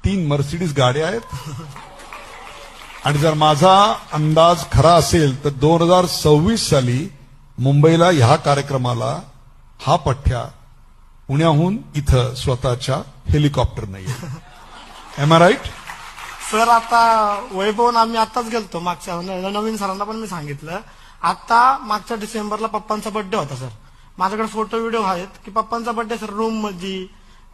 3 Mercedes गाड्या आहेत. आणि जर माझा अंदाज खरा असेल तर 2026 साली मुंबईला ह्या कार्यक्रमाला हा पठ्ठ्या पुण्याहून इथं स्वतःच्या हेलिकॉप्टर नाही. M I right? सर आता वैभवन आम्ही आताच गेलतो मागच्या नवीन सरांना पण मी सांगितलं. आता मागच्या डिसेंबरला पप्पांचा बर्थडे होता सर. माझ्याकडे फोटो व्हिडिओ आहेत की पप्पांचा बर्थडे सर रूम मध्ये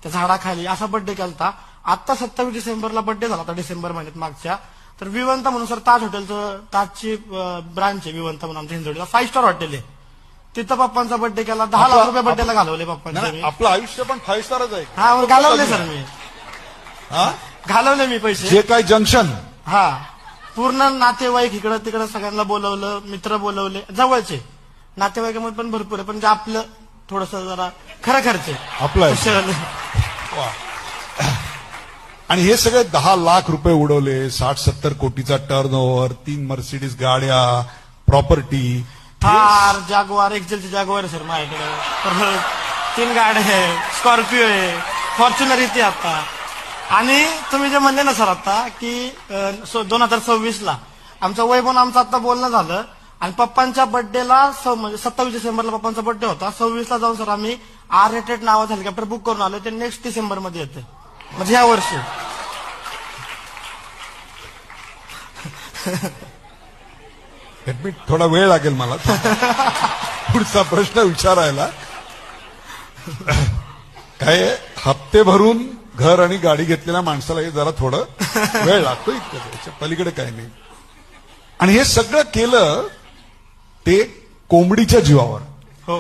त्या झाडाखाली असा बर्थडे केलता. आता 27 डिसेंबरला बर्थडे झाला होता डिसेंबर महिन्यात मागच्या. तर विवंत म्हणून सर ताज हॉटेलचं ताजची ब्रांच आहे विवंत म्हणून आमच्या हिंजवडीला 5 स्टार हॉटेल आहे. तिथं पप्पांचा बर्थडे केला. 10 लाख रुपये बर्थडेला घालवले पप्पांचे. आपलं आयुष्य पण 5 स्टारच आहे. हा घालवले सर मी. हा घालवले मी पैसे. जे काय जंक्शन हा पूर्ण नातेवाईक इकडं तिकडं सगळ्यांना बोलवलं. मित्र बोलवले जवळचे. नातेवाईकामध्ये पण भरपूर आहे पण जे आपलं थोडस जरा खरं खर्च आपलं आणि हे सगळे 10 लाख रुपये उडवले. 60-70 कोटीचा टर्नओव्हर, 3 मर्सिडीज गाड्या, प्रॉपर्टी, थार जागवार एक्झेलची जागवार आहे सर माझ्याकडे. 3 गाड्या आहे, स्कॉर्पिओ आहे, फॉर्च्युनर येते आता. आणि तुम्ही जे म्हणले ना सर आता की 2026ला आमचं वैभवन आमचं आता बोलणं झालं आणि पप्पांच्या बर्थडेला म्हणजे 27 डिसेंबरला पप्पांचा बर्थडे होता. 26ला जाऊन सर आम्ही R-rated नावाचं हेलिकॉप्टर बुक करून आलो. ते नेक्स्ट डिसेंबर मध्ये येते म्हणजे ह्या वर्षी. थोडा वेळ लागेल मला पुढचा प्रश्न विचारायला. काय हप्ते भरून घर आणि गाडी घेतलेल्या माणसाला हे जरा थोडं वेळ लागतो. इतकं त्याच्या पलीकडे काही नाही. आणि हे सगळं केलं ते कोंबडीच्या जीवावर. हो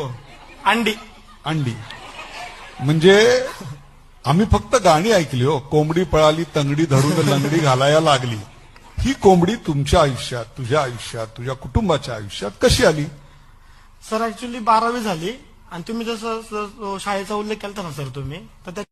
अंडी अंडी म्हणजे आम्ही फक्त गाणी ऐकली हो. कोंबडी पळाली तंगडी धरून लंगडी घालायला लागली. ही कोंबडी तुमच्या आयुष्यात, तुझ्या आयुष्यात, तुझ्या कुटुंबाच्या आयुष्यात कशी आली? सर ऍक्च्युली 12वी झाली आणि तुम्ही जसं शाळेचा उल्लेख केला ना सर तुम्ही तर